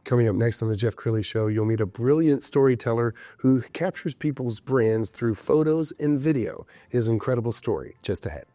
Coming up next on the Jeff Crilley Show, you'll meet a brilliant storyteller who captures people's brands through photos and video. His incredible story just ahead.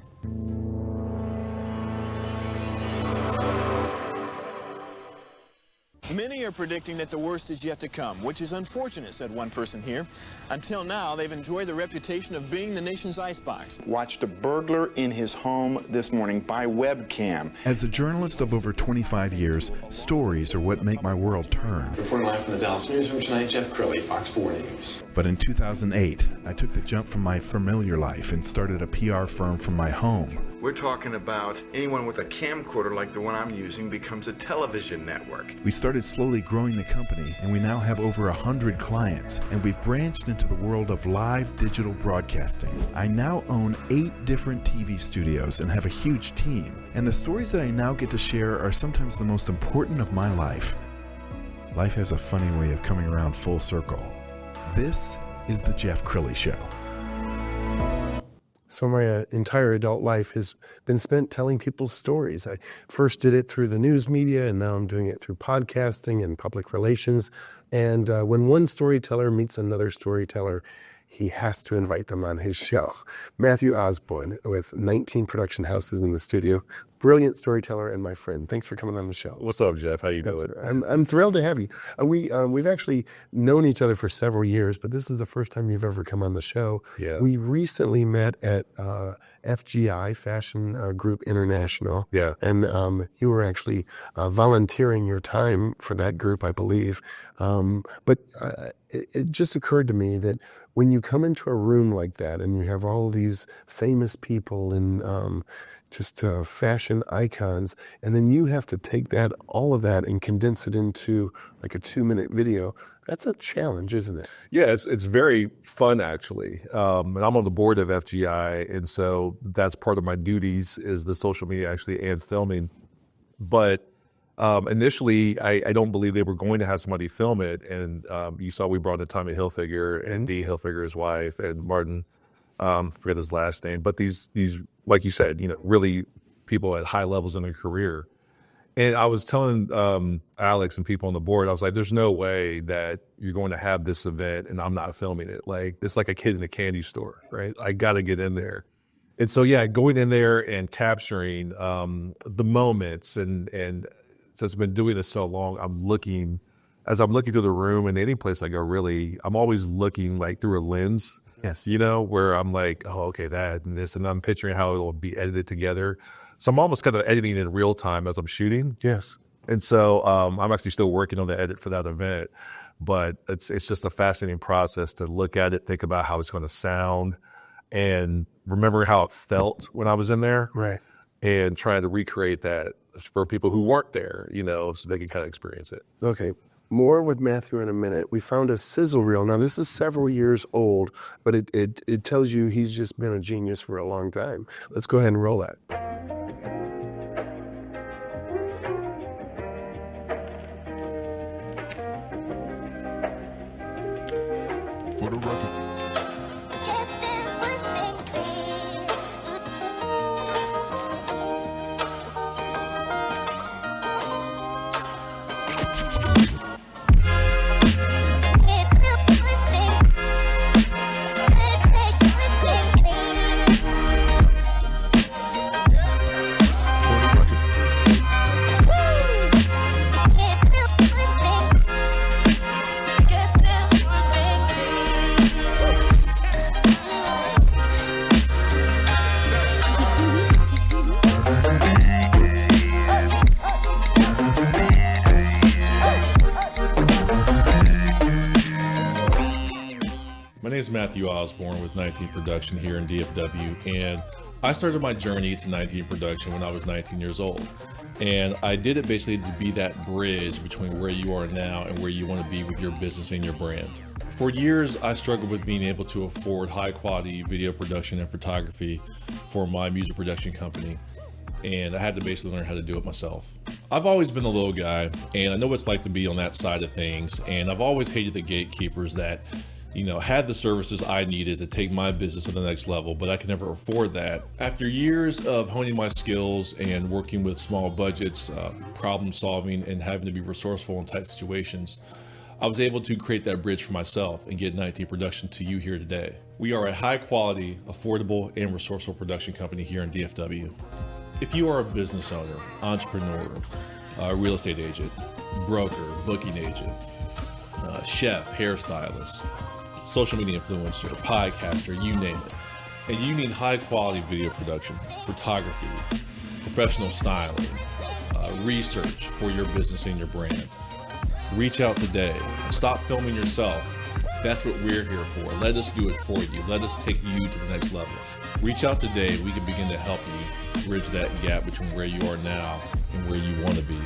Many are predicting that the worst is yet to come, which is unfortunate, said one person here. Until now, they've enjoyed the reputation of being the nation's icebox. Watched a burglar in his home this morning by webcam. As a journalist of over 25 years, stories are what make my world turn. Reporting live from the Dallas newsroom tonight, Jeff Crilley, Fox 4 News. But in 2008, I took the jump from my familiar life and started a PR firm from my home. We're talking about anyone with a camcorder like the one I'm using becomes a television network. We started slowly growing the company, and we now have over 100 clients, and we've branched into the world of live digital broadcasting. I now own 8 different TV studios and have a huge team, and the stories that I now get to share are sometimes the most important of my life. Life has a funny way of coming around full circle. This is the Jeff Crilley Show. So my entire adult life has been spent telling people's stories. I first did it through the news media, and now I'm doing it through podcasting and public relations. And when one storyteller meets another storyteller, he has to invite them on his show. Matthew Osborne with 19 production houses in the studio. Brilliant storyteller and my friend. Thanks for coming on the show. What's up, Jeff? How you doing? I'm thrilled to have you. We've actually known each other for several years, but this is the first time you've ever come on the show. Yeah. We recently met at FGI, Fashion Group International. Yeah. And you were actually volunteering your time for that group, I believe. But it just occurred to me that when you come into a room like that and you have all these famous people and just fashion icons, and then you have to take all of that and condense it into like a 2-minute video. That's a challenge, isn't it? Yeah, it's very fun, actually. And I'm on the board of FGI, and so that's part of my duties is the social media actually and filming. But initially, I don't believe they were going to have somebody film it, and you saw we brought in Tommy Hilfiger and Dee Hilfiger, his wife, and Martin, forget his last name, but these like you said, really people at high levels in their career. And I was telling Alex and people on the board, I was like, there's no way that you're going to have this event and I'm not filming it. Like, it's like a kid in a candy store, right? I got to get in there. And so, yeah, going in there and capturing the moments and since I've been doing this so long, as I'm looking through the room and any place I go, really, I'm always looking like through a lens. Yes. Where I'm like, oh, okay, that and this, and I'm picturing how it'll be edited together. So I'm almost kind of editing in real time as I'm shooting. Yes. And so I'm actually still working on the edit for that event, but it's just a fascinating process to look at it, think about how it's going to sound, and remember how it felt when I was in there. Right. And trying to recreate that for people who weren't there, so they can kind of experience it. Okay. More with Matthew in a minute. We found a sizzle reel. Now, this is several years old, but it tells you he's just been a genius for a long time. Let's go ahead and roll that. For the record. My name is Matthew Osborne with 19 Production here in DFW, and I started my journey to 19 Production when I was 19 years old. And I did it basically to be that bridge between where you are now and where you want to be with your business and your brand. For years, I struggled with being able to afford high quality video production and photography for my music production company. And I had to basically learn how to do it myself. I've always been a little guy, and I know what it's like to be on that side of things. And I've always hated the gatekeepers that had the services I needed to take my business to the next level, but I could never afford that. After years of honing my skills and working with small budgets, problem solving, and having to be resourceful in tight situations, I was able to create that bridge for myself and get 19 Production to you here today. We are a high quality, affordable, and resourceful production company here in DFW. If you are a business owner, entrepreneur, real estate agent, broker, booking agent, chef, hairstylist, social media influencer, podcaster, you name it, and you need high quality video production, photography, professional styling, research for your business and your brand, reach out today. Stop filming yourself. That's what we're here for. Let us do it for you. Let us take you to the next level. Reach out today. We can begin to help you bridge that gap between where you are now and where you want to be.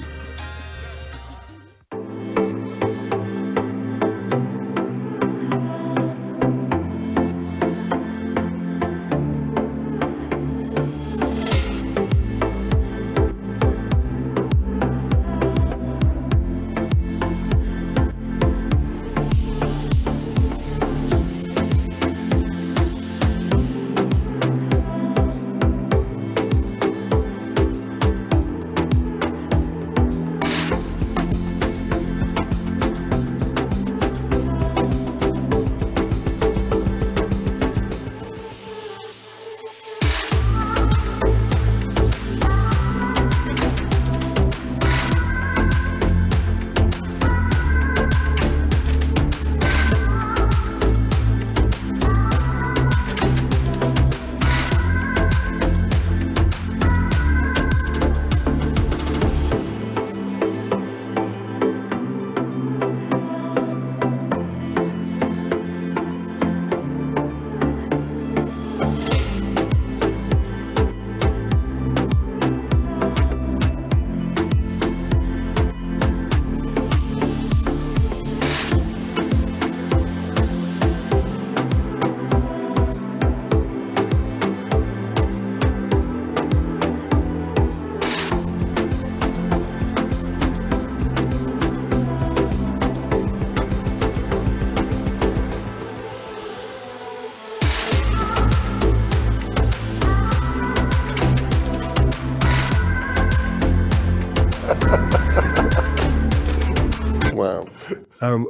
Wow.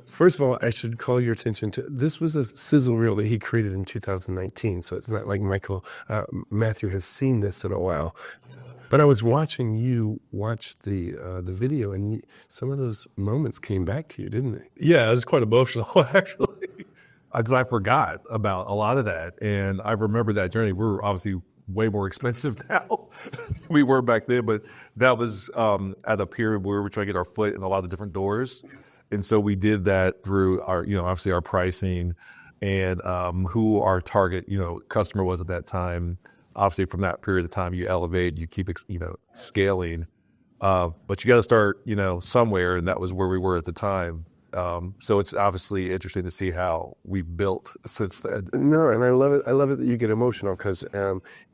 First of all, I should call your attention to this was a sizzle reel that he created in 2019. So it's not like Matthew has seen this in a while. But I was watching you watch the video, and some of those moments came back to you, didn't they? Yeah, it was quite emotional, actually, because I forgot about a lot of that. And I remember that journey. We're obviously way more expensive now than we were back then, but that was at a period where we were trying to get our foot in a lot of different doors. Yes. And so we did that through our, obviously our pricing and who our target, customer was at that time. Obviously from that period of time, you elevate, you keep, scaling. But you got to start, somewhere, and that was where we were at the time. So it's obviously interesting to see how we built since then. No, and I love it. I love it that you get emotional because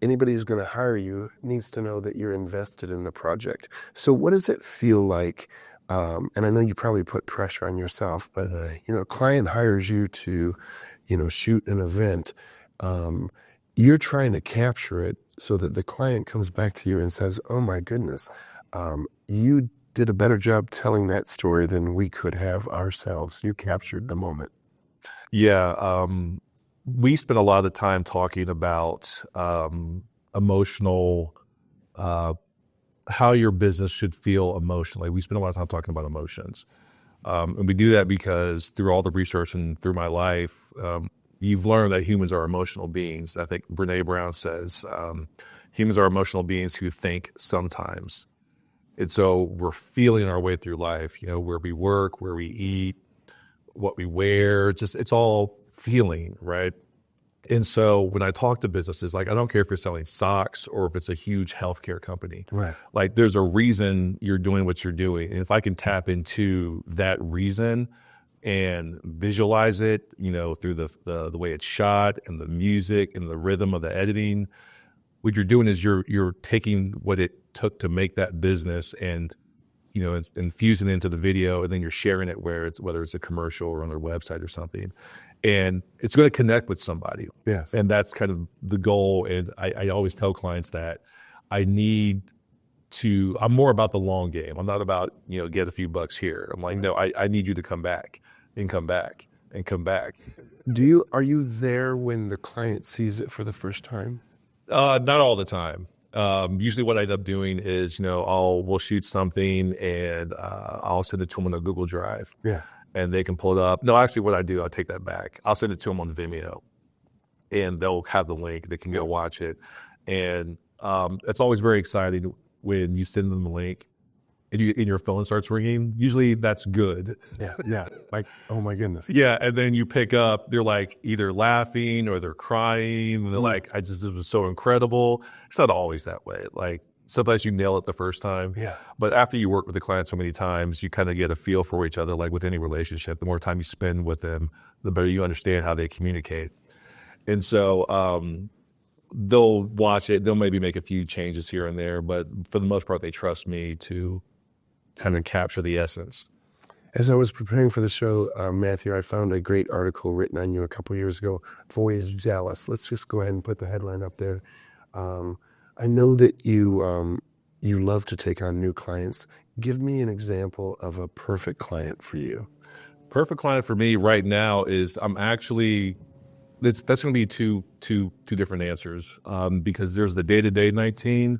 anybody who's going to hire you needs to know that you're invested in the project. So what does it feel like? And I know you probably put pressure on yourself, but a client hires you to, shoot an event. You're trying to capture it so that the client comes back to you and says, "Oh my goodness, you did a better job telling that story than we could have ourselves. You captured the moment." Yeah. We spent a lot of time talking about emotional, how your business should feel emotionally. We spend a lot of time talking about emotions. And we do that because through all the research and through my life, you've learned that humans are emotional beings. I think Brene Brown says humans are emotional beings who think sometimes. And so we're feeling our way through life, where we work, where we eat, what we wear, it's all feeling, right? And so when I talk to businesses, I don't care if you're selling socks or if it's a huge healthcare company, right? There's a reason you're doing what you're doing. And if I can tap into that reason and visualize it, through the way it's shot and the music and the rhythm of the editing, what you're doing is you're taking what it took to make that business and infusing it into the video, and then you're sharing it whether it's a commercial or on their website or something. and it's going to connect with somebody. Yes. And that's kind of the goal. And I always tell clients that I'm more about the long game. I'm not about, get a few bucks here. I'm like, no, I need you to come back and come back and come back. Are you there when the client sees it for the first time? Not all the time. Usually what I end up doing is, we'll shoot something and I'll send it to them on a Google Drive. Yeah. And they can pull it up. No, actually what I do, I'll take that back. I'll send it to them on Vimeo and they'll have the link. They can go watch it. And it's always very exciting when you send them the link and your phone starts ringing. Usually that's good. Yeah. Like, oh my goodness. Yeah, and then you pick up, they're like either laughing or they're crying. And they're like, this was so incredible. It's not always that way. Like sometimes you nail it the first time. Yeah. But after you work with the client so many times, you kind of get a feel for each other. Like with any relationship, the more time you spend with them, the better you understand how they communicate. And so they'll watch it. They'll maybe make a few changes here and there. But for the most part, they trust me to kind of capture the essence. As I was preparing for the show, Matthew, I found a great article written on you a couple years ago, Voyage Dallas. Let's just go ahead and put the headline up there. I know that you love to take on new clients. Give me an example of a perfect client for you. Perfect client for me right now is that's going to be two different answers because there's the day-to-day 19,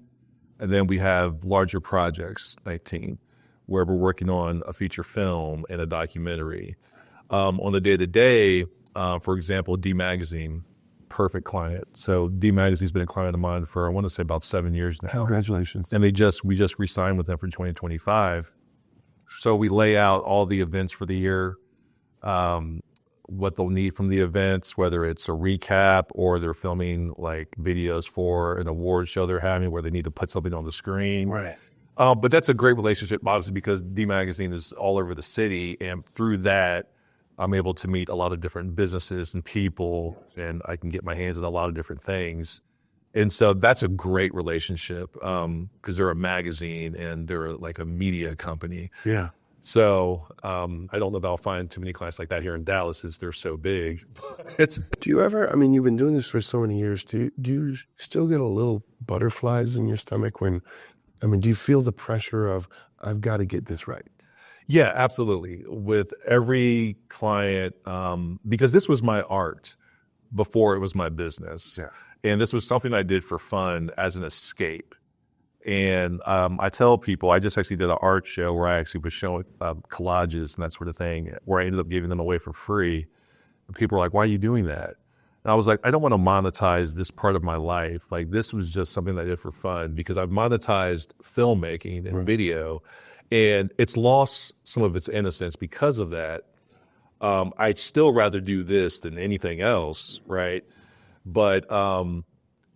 and then we have larger projects 19. Where we're working on a feature film and a documentary. On the day-to-day, for example, D Magazine, perfect client. So D Magazine's been a client of mine for, I want to say, about 7 years now. Congratulations. And we just re-signed with them for 2025. So we lay out all the events for the year, what they'll need from the events, whether it's a recap or they're filming like videos for an award show they're having where they need to put something on the screen. Right. But that's a great relationship, obviously, because D Magazine is all over the city. And through that, I'm able to meet a lot of different businesses and people, and I can get my hands on a lot of different things. And so that's a great relationship because they're a magazine and they're like a media company. Yeah. So I don't know if I'll find too many clients like that here in Dallas since they're so big. Do you ever, you've been doing this for so many years, do you still get a little butterflies in your stomach when, do you feel the pressure of, I've got to get this right? Yeah, absolutely. With every client, because this was my art before it was my business. Yeah. And this was something I did for fun as an escape. And I tell people, I just actually did an art show where I actually was showing collages and that sort of thing, where I ended up giving them away for free. And people were like, why are you doing that? And I was like, I don't want to monetize this part of my life. Like, this was just something that I did for fun because I've monetized filmmaking and video, and it's lost some of its innocence because of that. I'd still rather do this than anything else, right? But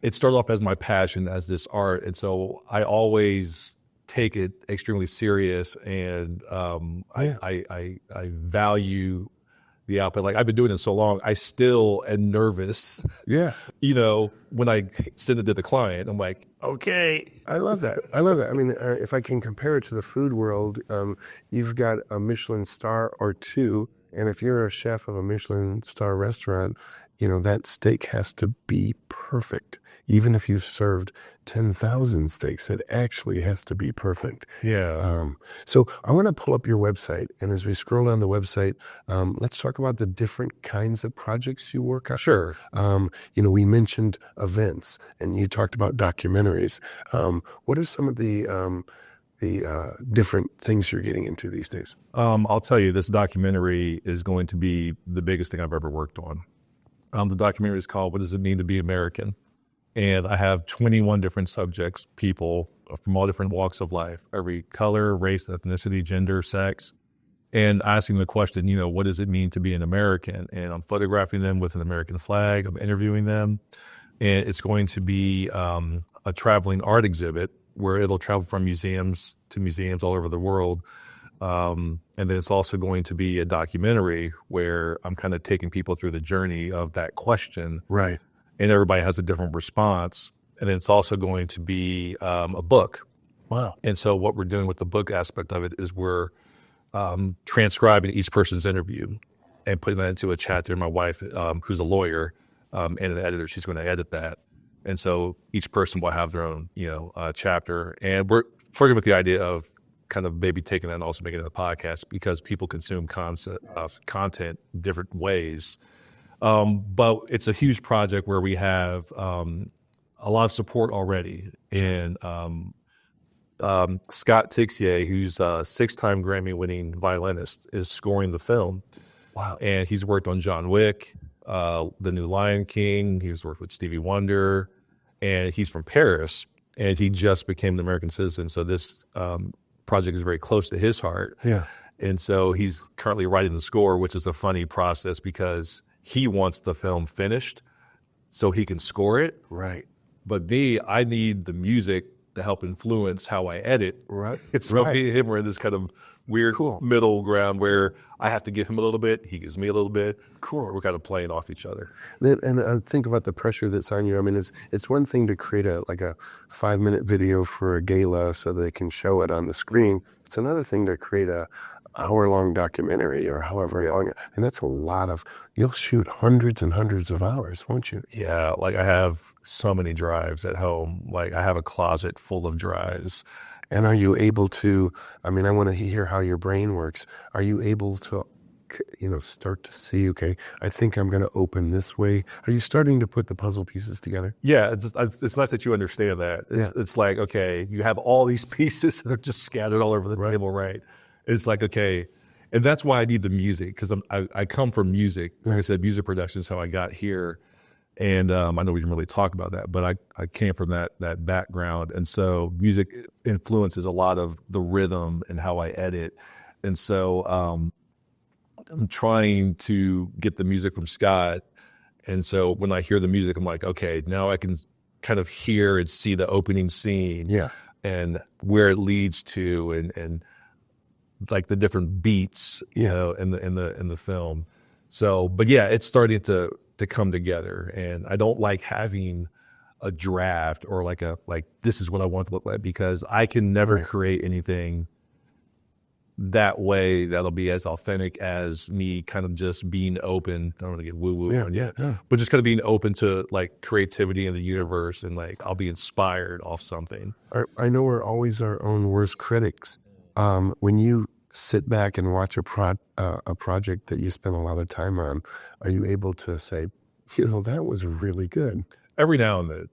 it started off as my passion as this art, and so I always take it extremely serious, and I value the output. Like, I've been doing it so long, I still am nervous. Yeah. When I send it to the client, I'm like, okay. I love that. If I can compare it to the food world, you've got a Michelin star or two, and if you're a chef of a Michelin star restaurant, that steak has to be perfect. Even if you've served 10,000 steaks, it actually has to be perfect. Yeah. So I want to pull up your website, and as we scroll down the website, let's talk about the different kinds of projects you work on. Sure. We mentioned events, and you talked about documentaries. What are some of the different things you're getting into these days? I'll tell you, this documentary is going to be the biggest thing I've ever worked on. The documentary is called "What Does It Mean to Be American?" And I have 21 different subjects, people from all different walks of life, every color, race, ethnicity, gender, sex, and asking the question, what does it mean to be an American? And I'm photographing them with an American flag. I'm interviewing them. And it's going to be a traveling art exhibit where it'll travel from museums to museums all over the world. And then it's also going to be a documentary where I'm kind of taking people through the journey of that question. Right. And everybody has a different response. And then it's also going to be a book. Wow. And so what we're doing with the book aspect of it is we're transcribing each person's interview. and putting that into a chapter. My wife, who's a lawyer and an editor, she's going to edit that. And so each person will have their own, chapter. And we're flirting with the idea of kind of maybe taking that and also making it a podcast, because people consume content different ways. But it's a huge project where we have a lot of support already. And Scott Tixier, who's a 6-time Grammy-winning violinist, is scoring the film. Wow. And he's worked on John Wick, the new Lion King. He's worked with Stevie Wonder, and he's from Paris, and he just became an American citizen. So this project is very close to his heart. Yeah. And so he's currently writing the score, which is a funny process because he wants the film finished so he can score it. Right. But me, I need the music to help influence how I edit. Right. It's so me and him are in this kind of weird middle ground where I have to give him a little bit, he gives me a little bit. Cool. We're kind of playing off each other. And think about the pressure that's on you. I mean, it's one thing to create a 5-minute video for a gala so they can show it on the screen. It's another thing to create a hour-long documentary or however long. And that's a lot of, you'll shoot hundreds and hundreds of hours, won't you? Yeah, like I have so many drives at home. Like I have a closet full of drives. And are you able to, I mean, I want to hear how your brain works. Are you able to, start to see, okay, I think I'm going to open this way? Are you starting to put the puzzle pieces together? Yeah, it's nice that you understand that. It's like, okay, you have all these pieces that are just scattered all over the table, right? It's like, okay, and that's why I need the music, because I come from music. Like I said, music production is how I got here. And I know we didn't really talk about that, but I came from that background. And so music influences a lot of the rhythm and how I edit. And so I'm trying to get the music from Scott. And so when I hear the music, I'm like, okay, now I can kind of hear and see the opening scene and where it leads to and like the different beats, in the film. So, but yeah, it's starting to come together, and I don't like having a draft or like this is what I want it to look like, because I can never create anything that way that'll be as authentic as me kind of just being open. I don't want to get woo woo but just kind of being open to like creativity in the universe, and like I'll be inspired off something. I know we're always our own worst critics. When you sit back and watch a project that you spend a lot of time on, are you able to say, that was really good? Every now and then,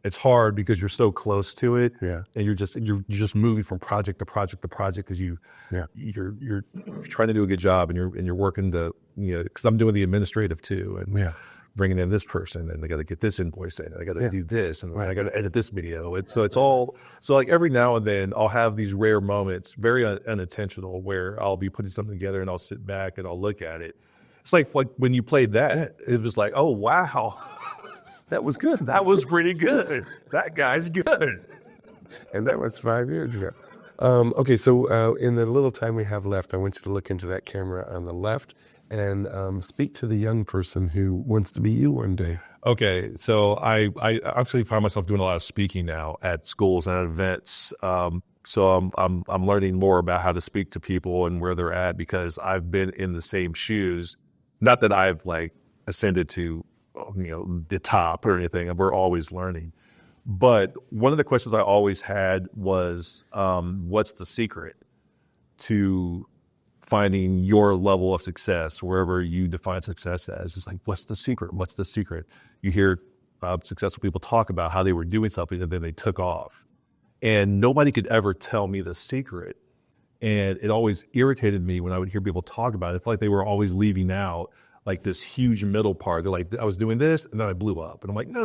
it's hard because you're so close to it, and you're just moving from project to project to project because you're trying to do a good job, and you're working to because I'm doing the administrative too, and bringing in this person, and they got to get this invoice in, and I got to do this, and I got to edit this video. It's all like every now and then I'll have these rare moments, very unintentional, where I'll be putting something together and I'll sit back and I'll look at it. It's like when you played that, it was like, oh wow, that was good. That was pretty good. That guy's good. And that was 5 years ago. Okay, so in the little time we have left, I want you to look into that camera on the left and speak to the young person who wants to be you one day. Okay, so I actually find myself doing a lot of speaking now at schools and at events. So I'm learning more about how to speak to people and where they're at, because I've been in the same shoes. Not that I've like ascended to the top or anything. We're always learning. But one of the questions I always had was, what's the secret to finding your level of success, wherever you define success as? It's like, what's the secret? What's the secret? You hear successful people talk about how they were doing something and then they took off. And nobody could ever tell me the secret. And it always irritated me when I would hear people talk about it. It's like they were always leaving out like this huge middle part. They're like, I was doing this and then I blew up. And I'm like, no.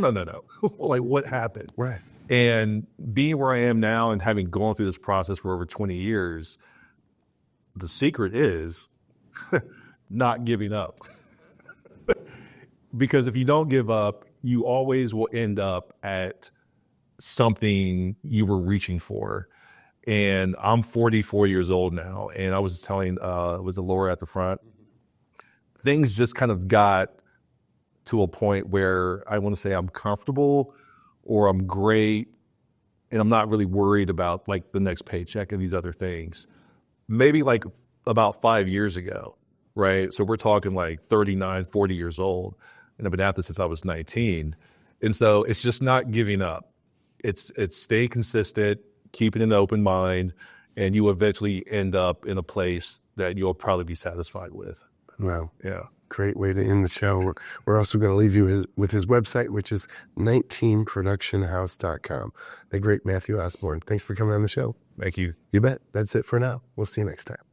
Like, what happened? Right. And being where I am now and having gone through this process for over 20 years, the secret is not giving up. Because if you don't give up, you always will end up at something you were reaching for. And I'm 44 years old now, and I was telling, was the Laura at the front, things just kind of got to a point where I want to say I'm comfortable or I'm great, and I'm not really worried about like the next paycheck and these other things. Maybe like about 5 years ago, right? So we're talking like 39, 40 years old. And I've been at this since I was 19. And so it's just not giving up. It's stay consistent, keeping an open mind, and you eventually end up in a place that you'll probably be satisfied with. Wow. Yeah. Great way to end the show. We're also going to leave you with his website, which is 19productionhouse.com. The great Matthew Osborne. Thanks for coming on the show. Thank you. You bet. That's it for now. We'll see you next time.